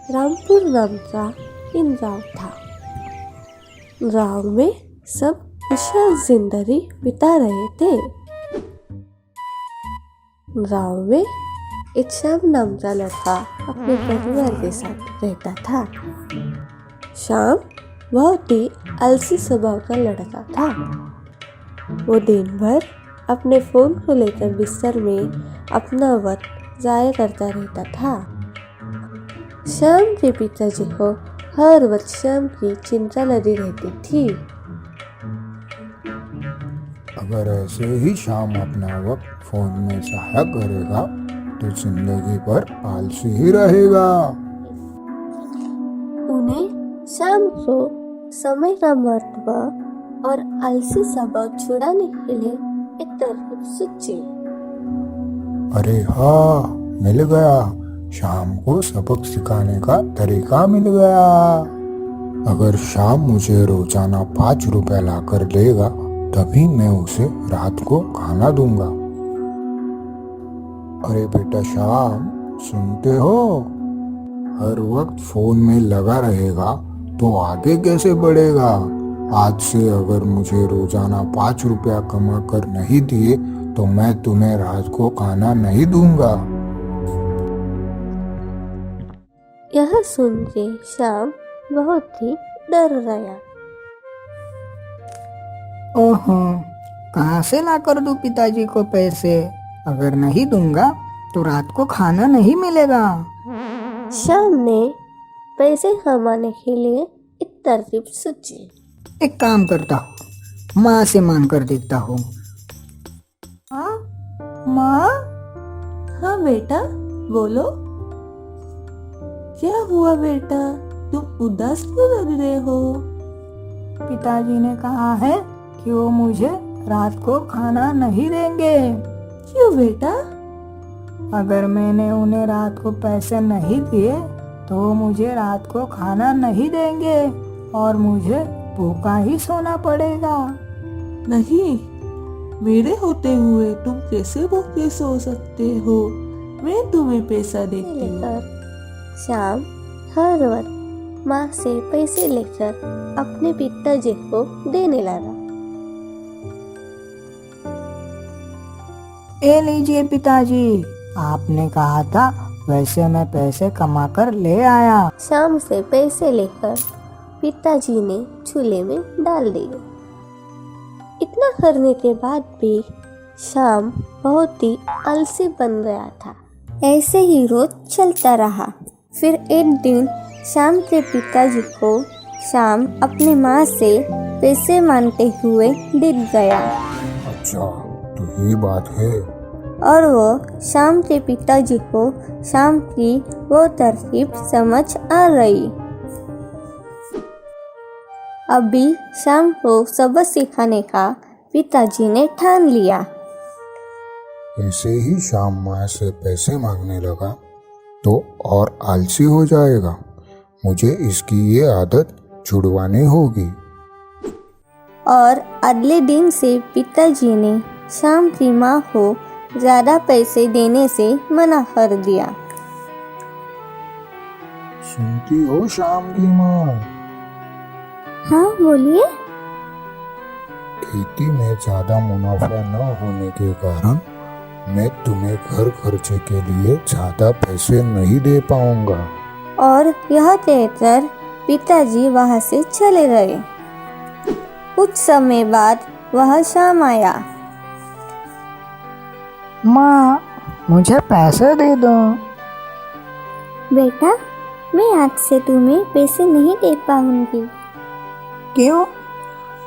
रामपुर नामचा एक गांव था। गांव में सब खुशहाल जिंदगी बिता रहे थे। गांव में एक श्याम नाम का लड़का अपने परिवार के साथ रहता था। श्याम बहुत ही आलसी स्वभाव का लड़का था। वो दिन भर अपने फोन को लेकर बिस्तर में अपना वक्त जाया करता रहता था। श्याम के पिताजी को हर वक्त श्याम की चिंता लगी रहती थी। अगर ऐसे ही श्याम अपना वक्त फोन में जाया करेगा तो जिंदगी भर आलसी ही रहेगा। उन्हें श्याम को समय का महत्व और आलसी स्वभाव छुड़ाने के लिए एक तरकीब सूझी। अरे हाँ, मिल गया। शाम को सबक सिखाने का तरीका मिल गया। अगर शाम मुझे रोजाना 5 रुपए लाकर देगा तभी मैं उसे रात को खाना दूंगा। अरे बेटा श्याम, सुनते हो? हर वक्त फोन में लगा रहेगा तो आगे कैसे बढ़ेगा? आज से अगर मुझे रोजाना 5 रुपया कमा कर नहीं दिए तो मैं तुम्हें रात को खाना नहीं दूंगा। यह सुन के श्याम बहुत ही डर गया। ओहो, कहाँ से लाकर दूं पिताजी को पैसे? अगर नहीं दूंगा तो रात को खाना नहीं मिलेगा। श्याम ने पैसे कमाने के लिए एक तरकीब सोची। एक काम करता हूँ, माँ से मांग कर देखता हूँ। माँ? हाँ बेटा, बोलो। क्या हुआ बेटा, तुम उदास क्यों लग रहे हो? पिताजी ने कहा है कि वो मुझे रात को खाना नहीं देंगे। क्यों बेटा? अगर मैंने उन्हें रात को पैसे नहीं दिए तो वो मुझे रात को खाना नहीं देंगे और मुझे भूखा ही सोना पड़ेगा। नहीं, मेरे होते हुए तुम कैसे भूखे सो सकते हो? मैं तुम्हें पैसा देती हूँ। श्याम हर वक्त माँ से पैसे लेकर अपने पिताजी को देने लगा। ए लीजिए पिताजी, आपने कहा था वैसे मैं पैसे कमा कर ले आया। श्याम से पैसे लेकर पिताजी ने चूल्हे में डाल दिए। इतना करने के बाद भी श्याम बहुत ही आलसी बन गया था। ऐसे ही रोज चलता रहा। फिर एक दिन श्याम के पिताजी को श्याम अपनी माँ से पैसे मांगते हुए दिख गया। अच्छा, तो ये बात है। और वो श्याम के पिताजी को श्याम की वो तरकीब समझ आ गई। अभी श्याम को सबक सिखाने का पिताजी ने ठान लिया। ऐसे ही श्याम माँ से पैसे मांगने लगा तो और आलसी हो जाएगा। मुझे इसकी ये आदत छुड़वानी होगी। और अगले दिन से पिताजी ने श्याम की माँ को ज्यादा पैसे देने से मना कर दिया। सुनती हो श्याम की माँ? हाँ बोलिए। खेती में ज्यादा मुनाफा न होने के कारण मैं तुम्हें घर खर्चे के लिए ज्यादा पैसे नहीं दे पाऊंगा। और यह कहकर पिताजी वहां से चले गए। कुछ समय बाद वह श्याम आया। माँ, मुझे पैसे दे दो। बेटा, मैं आज से तुम्हें पैसे नहीं दे पाऊंगी। क्यों?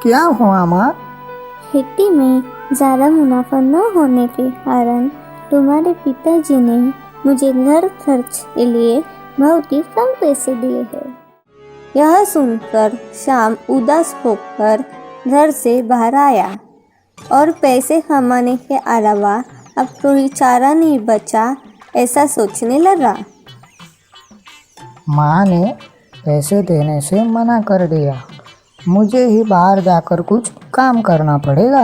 क्या हुआ माँ? खेती में ज़्यादा मुनाफा न होने के कारण तुम्हारे पिताजी ने मुझे घर खर्च के लिए बहुत ही कम पैसे दिए हैं। यह सुनकर श्याम उदास होकर घर से बाहर आया और पैसे कमाने के अलावा अब कोई चारा नहीं बचा ऐसा सोचने लगा। माँ ने पैसे देने से मना कर दिया। मुझे ही बाहर जाकर कुछ काम करना पड़ेगा।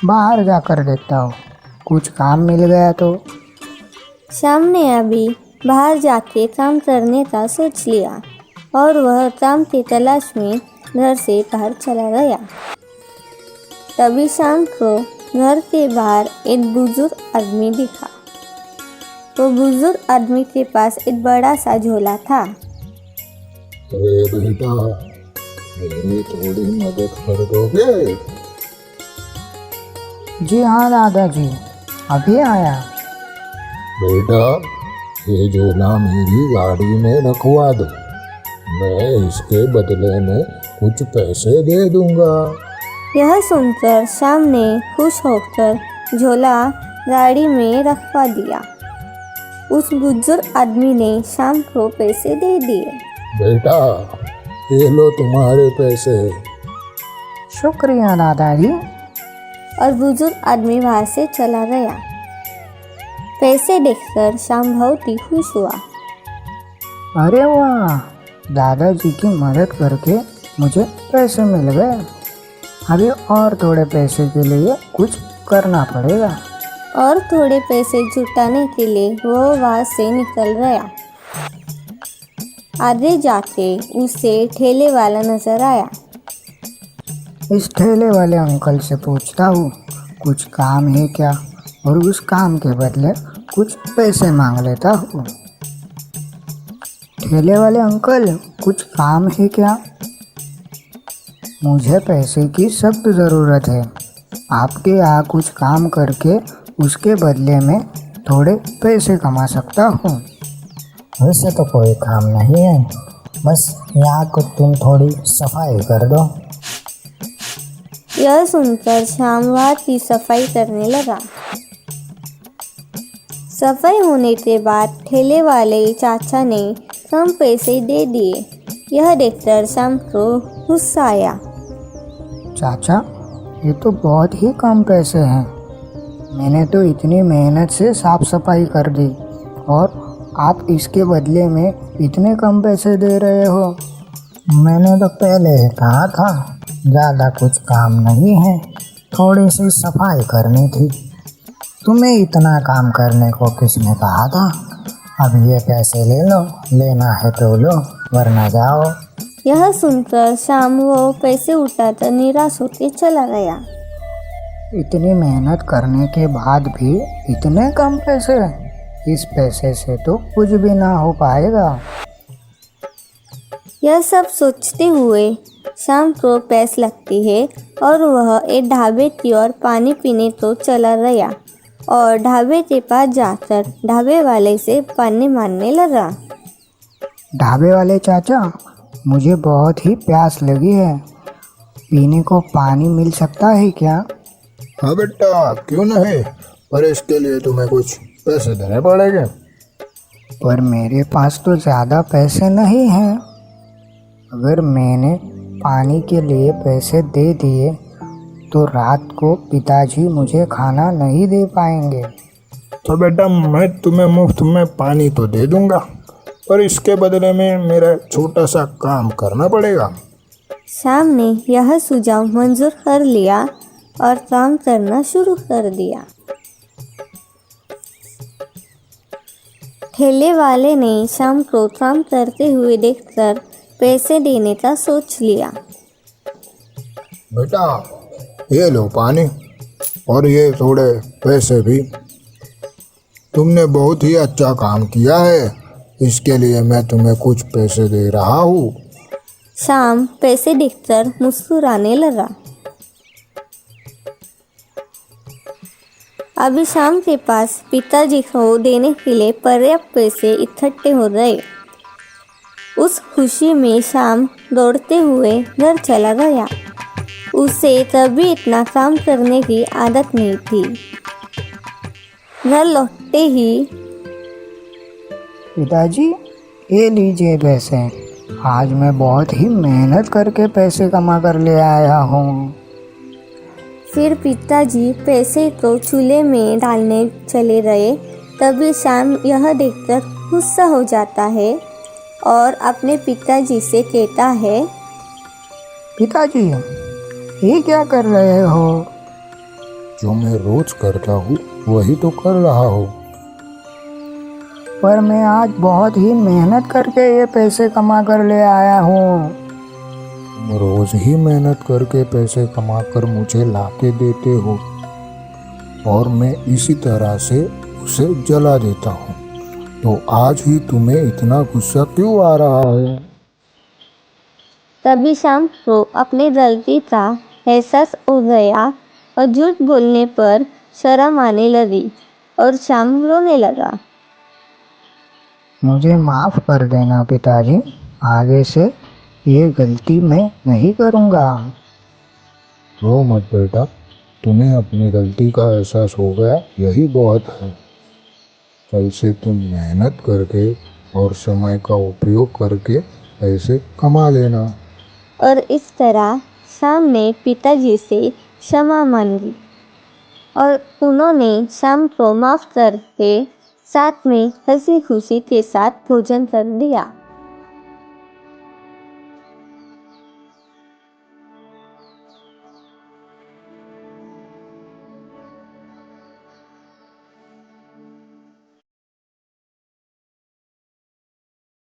बाहर जाकर देखता हूँ, कुछ काम मिल गया तो। श्याम ने अभी बाहर जाके काम करने का सोच लिया और वह काम की तलाश में घर से बाहर चला गया। तभी शाम को घर के बाहर एक बुजुर्ग आदमी दिखा। वो बुजुर्ग आदमी के पास एक बड़ा सा झोला था। अरे बेटा, मेरी थोड़ी मदद कर दोगे? जी हाँ दादाजी, अभी आया। बेटा, ये झोला मेरी गाड़ी में रखवा दो, मैं इसके बदले में कुछ पैसे दे दूंगा। यह सुनकर श्याम ने खुश होकर झोला गाड़ी में रखवा दिया। उस बुजुर्ग आदमी ने श्याम को पैसे दे दिए। बेटा, ये लो तुम्हारे पैसे। शुक्रिया दादाजी। और बुजुर्ग आदमी वहां से चला गया। पैसे देखकर श्याम बहुत ही खुश हुआ। अरे वाह, दादाजी की मदद करके मुझे पैसे मिल गए। अभी और थोड़े पैसे के लिए कुछ करना पड़ेगा। और थोड़े पैसे जुटाने के लिए वो वहां से निकल गया। आगे जाके उसे ठेले वाला नजर आया। इस ठेले वाले अंकल से पूछता हूँ कुछ काम है क्या, और उस काम के बदले कुछ पैसे मांग लेता हूँ। ठेले वाले अंकल, कुछ काम है क्या? मुझे पैसे की सख्त ज़रूरत है। आपके यहाँ कुछ काम करके उसके बदले में थोड़े पैसे कमा सकता हूँ। वैसे तो कोई काम नहीं है, बस यहाँ को तुम थोड़ी सफाई कर दो। यह सुनकर श्याम वहाँ की सफाई करने लगा। सफाई होने के बाद ठेले वाले चाचा ने कम पैसे दे दिए। यह देखकर श्याम को गुस्सा आया। चाचा, ये तो बहुत ही कम पैसे हैं। मैंने तो इतनी मेहनत से साफ सफाई कर दी और आप इसके बदले में इतने कम पैसे दे रहे हो। मैंने तो पहले ही कहा था ज़्यादा कुछ काम नहीं है, थोड़ी सी सफाई करनी थी। तुम्हें इतना काम करने को किसने कहा था? अब ये पैसे ले लो, लेना है तो लो, वरना जाओ। यह सुनकर श्याम वो पैसे उठाकर निराश होकर चला गया। इतनी मेहनत करने के बाद भी इतने कम पैसे? इस पैसे से तो कुछ भी ना हो पाएगा। यह सब सोचते हुए श्याम को प्यास लगती है और वह एक ढाबे की ओर पानी पीने तो चला गया और ढाबे के पास जाकर ढाबे वाले से पानी मांगने लगा। ढाबे वाले चाचा, मुझे बहुत ही प्यास लगी है, पीने को पानी मिल सकता है क्या? हाँ बेटा, क्यों नहीं, पर इसके लिए तुम्हें कुछ पैसे देने पड़ेंगे। पर मेरे पास तो ज़्यादा पैसे नहीं हैं। अगर मैंने पानी के लिए पैसे दे दिए तो रात को पिताजी मुझे खाना नहीं दे पाएंगे। तो बेटा, मैं तुम्हें मुफ्त में पानी तो दे दूंगा, पर इसके बदले में मेरा छोटा सा काम करना पड़ेगा। श्याम ने यह सुझाव मंजूर कर लिया और काम करना शुरू कर दिया। ठेले वाले ने श्याम को काम करते हुए देखकर पैसे देने का सोच लिया। बेटा, ये लो पानी और ये थोड़े पैसे भी। तुमने बहुत ही अच्छा काम किया है, इसके लिए मैं तुम्हें कुछ पैसे दे रहा हूँ। श्याम पैसे देखकर मुस्कुराने लगा। अभी श्याम के पास पिताजी को देने के लिए पर्याप्त पैसे इकट्ठे हो गए। उस खुशी में श्याम दौड़ते हुए घर चला गया। उसे कभी इतना काम करने की आदत नहीं थी। घर लौटते ही, पिताजी, ये लीजिए पैसे। आज मैं बहुत ही मेहनत करके पैसे कमा कर ले आया हूँ। फिर पिताजी पैसे को चूल्हे में डालने चले गए। तभी श्याम यह देखकर गुस्सा हो जाता है और अपने पिताजी से कहता है, पिताजी, ये क्या कर रहे हो? जो मैं रोज करता हूँ वही तो कर रहा हूँ। पर मैं आज बहुत ही मेहनत करके ये पैसे कमा कर ले आया हूँ। तुम रोज ही मेहनत करके पैसे कमाकर मुझे लाके देते हो और मैं इसी तरह से उसे जला देता हूँ, तो आज ही तुम्हें इतना गुस्सा क्यों आ रहा है? तभी शाम को अपनी गलती का एहसास हो गया और झूठ बोलने पर शर्म आने लगी और शाम रोने लगा। मुझे माफ़ कर देना पिताजी, आगे से ये गलती मैं नहीं करूँगा। रो मत बेटा, तुम्हें अपनी गलती का एहसास हो गया, यही बहुत है। कल से तुम मेहनत करके और समय का उपयोग करके पैसे कमा लेना। और इस तरह शाम ने पिताजी से क्षमा मांगी और उन्होंने शाम को माफ करके साथ में हंसी खुशी के साथ भोजन कर दिया।